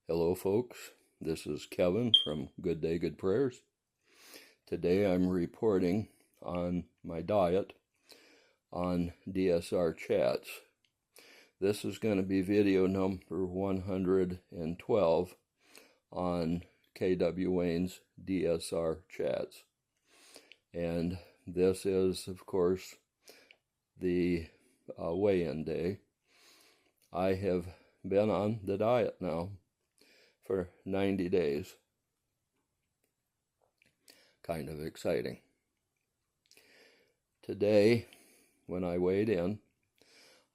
Hello, folks. This is Kevin from Good Day, Good Prayers. Today I'm reporting on my diet on DSR Chats. This is going to be video number 112 on KW Wayne's DSR Chats. And this is, of course, the weigh-in day. I have been on the diet now for 90 days. Kind of exciting. Today, when I weighed in,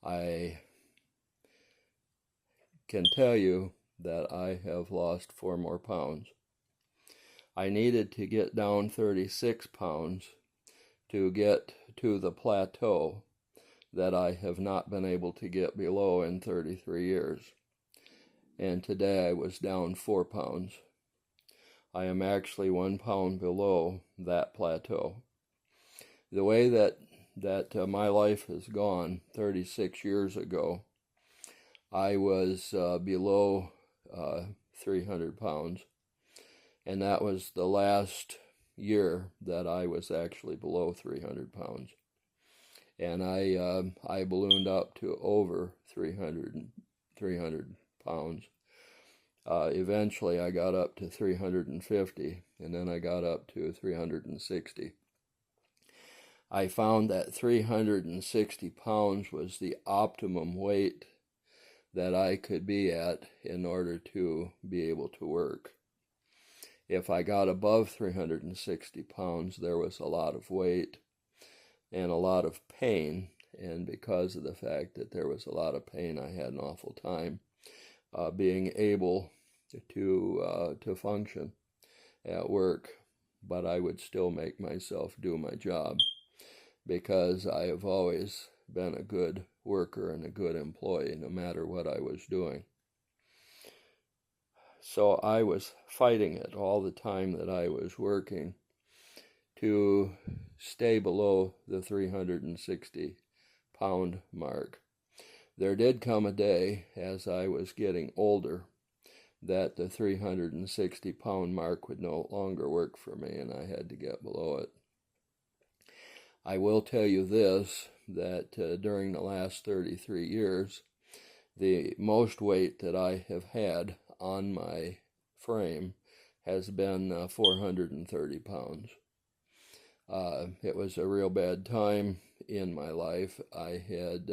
I can tell you that I have lost 4 more pounds. I needed to get down 36 pounds to get to the plateau that I have not been able to get below in 33 years. And today I was down 4 pounds. I am actually 1 pound below that plateau. The way that my life has gone 36 years ago, I was below 300 pounds. And that was the last year that I was actually below 300 pounds. And I ballooned up to over 300 pounds. Eventually I got up to 350, and then I got up to 360. I found that 360 pounds was the optimum weight that I could be at in order to be able to work. If I got above 360 pounds, there was a lot of weight and a lot of pain, and because of the fact that there was a lot of pain, I had an awful time being able to function at work. But I would still make myself do my job because I have always been a good worker and a good employee no matter what I was doing. So I was fighting it all the time that I was working to stay below the 360 pound mark. There did come a day as I was getting older that the 360 pound mark would no longer work for me and I had to get below it. I will tell you this, that during the last 33 years, the most weight that I have had on my frame has been 430 pounds. It was a real bad time in my life. I had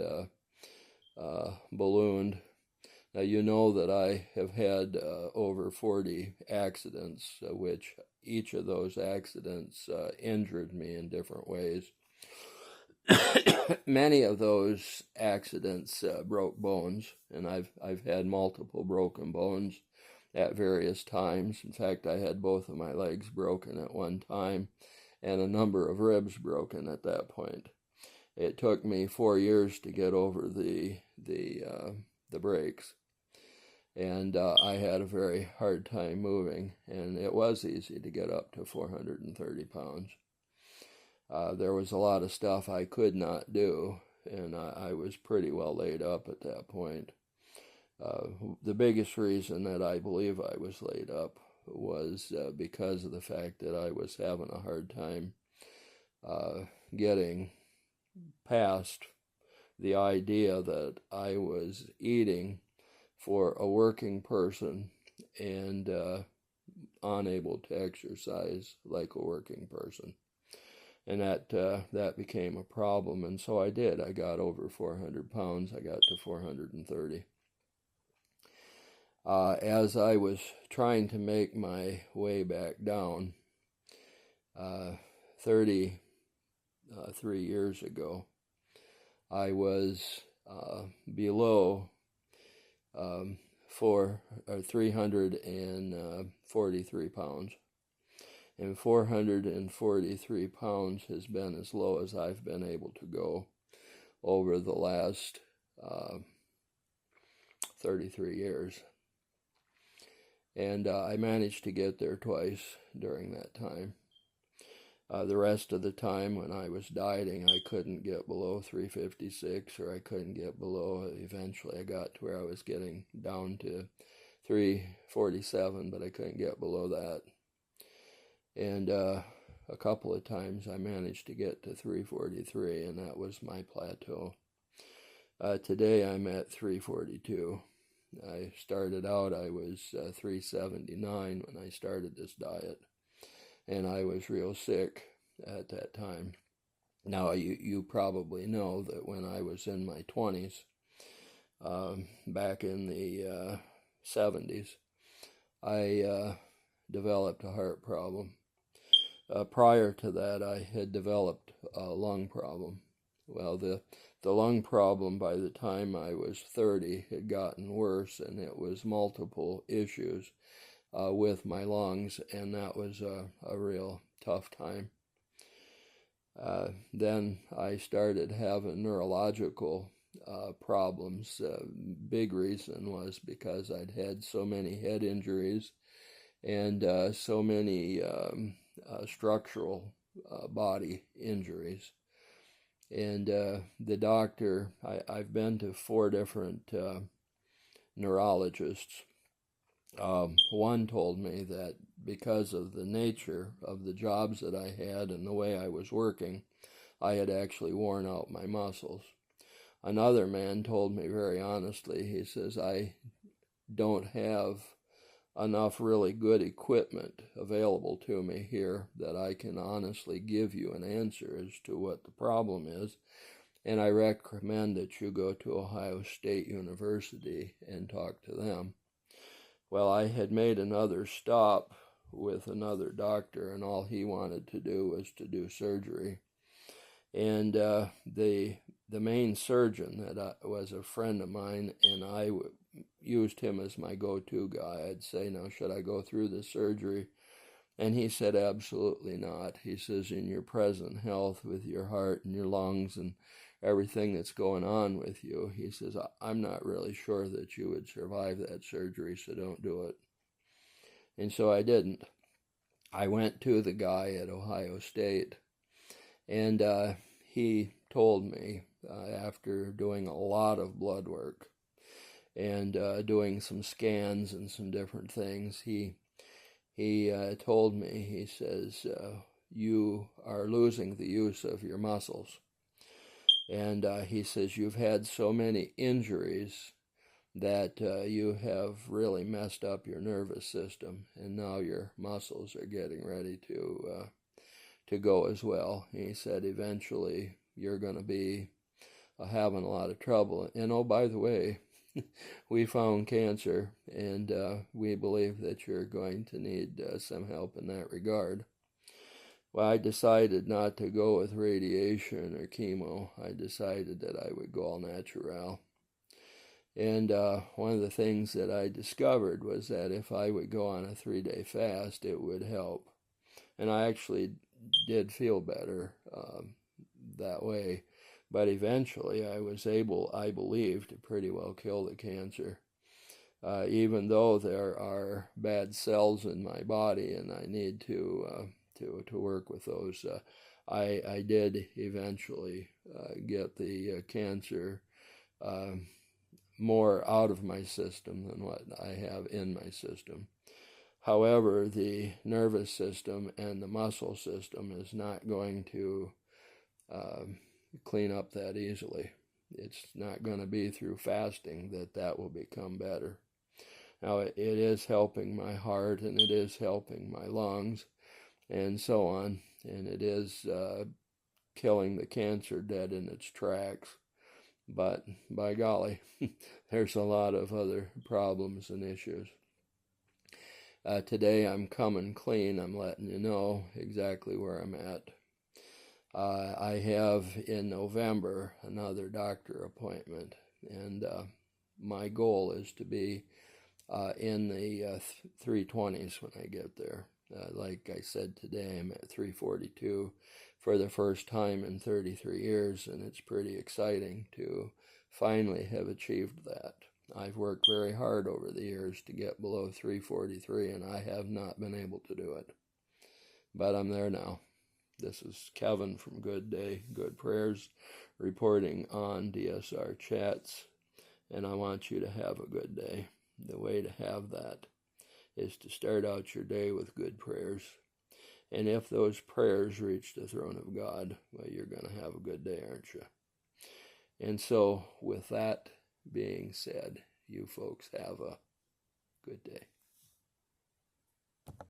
ballooned. Now, you know that I have had over 40 accidents, which each of those accidents injured me in different ways. Many of those accidents broke bones, and I've had multiple broken bones at various times. In fact, I had both of my legs broken at one time, and a number of ribs broken at that point. It took me 4 years to get over the breaks, and I had a very hard time moving, and it was easy to get up to 430 pounds. There was a lot of stuff I could not do, and I was pretty well laid up at that point. The biggest reason that I believe I was laid up was because of the fact that I was having a hard time getting past the idea that I was eating for a working person and unable to exercise like a working person. And that became a problem, and so I did. I got over 400 pounds. I got to 430. As I was trying to make my way back down, 33 years ago, I was below 343 pounds. And 443 pounds has been as low as I've been able to go over the last 33 years. And I managed to get there twice during that time. The rest of the time when I was dieting, I couldn't get below 356, or I couldn't get below, eventually I got to where I was getting down to 347, but I couldn't get below that. And a couple of times I managed to get to 343, and that was my plateau. Today I'm at 342. I started out, I was 379 when I started this diet, and I was real sick at that time. Now, you probably know that when I was in my 20s, back in the 70s, I developed a heart problem. Prior to that, I had developed a lung problem. Well, the lung problem by the time I was 30 had gotten worse, and it was multiple issues with my lungs, and that was a real tough time. Then I started having neurological problems. Big reason was because I'd had so many head injuries and so many structural body injuries. And the doctor, I've been to 4 different neurologists. One told me that because of the nature of the jobs that I had and the way I was working, I had actually worn out my muscles. Another man told me very honestly, he says, I don't have enough really good equipment available to me here that I can honestly give you an answer as to what the problem is, and I recommend that you go to Ohio State University and talk to them. Well, I had made another stop with another doctor, and all he wanted to do was to do surgery. And the main surgeon that was a friend of mine, and I used him as my go-to guy. I'd say, now, should I go through this surgery? And he said, absolutely not. He says, in your present health with your heart and your lungs and everything that's going on with you, he says, I'm not really sure that you would survive that surgery, so don't do it. And so I didn't. I went to the guy at Ohio State, and he told me, after doing a lot of blood work and doing some scans and some different things, he told me, he says, you are losing the use of your muscles. And he says, you've had so many injuries that you have really messed up your nervous system, and now your muscles are getting ready to go as well. He said, eventually you're going to be having a lot of trouble. And oh, by the way, we found cancer, and we believe that you're going to need some help in that regard. Well, I decided not to go with radiation or chemo. I decided that I would go all natural. And one of the things that I discovered was that if I would go on a 3-day fast, it would help. And I actually did feel better that way. But eventually I was able, I believe, to pretty well kill the cancer. Even though there are bad cells in my body and I need to work with those, I did eventually get the cancer more out of my system than what I have in my system. However, the nervous system and the muscle system is not going to clean up that easily. It's not going to be through fasting that will become better. Now, it is helping my heart, and it is helping my lungs, and so on, and it is killing the cancer dead in its tracks. But by golly, there's a lot of other problems and issues. Today I'm coming clean. I'm letting you know exactly where I'm at. I have in November another doctor appointment, and my goal is to be in the 320s when I get there. Like I said today, I'm at 342 for the first time in 33 years, and it's pretty exciting to finally have achieved that. I've worked very hard over the years to get below 343, and I have not been able to do it. But I'm there now. This is Kevin from Good Day, Good Prayers, reporting on DSR Chats, and I want you to have a good day. the way to have that is to start out your day with good prayers. And if those prayers reach the throne of God, well, you're going to have a good day, aren't you? And so, with that being said, you folks have a good day.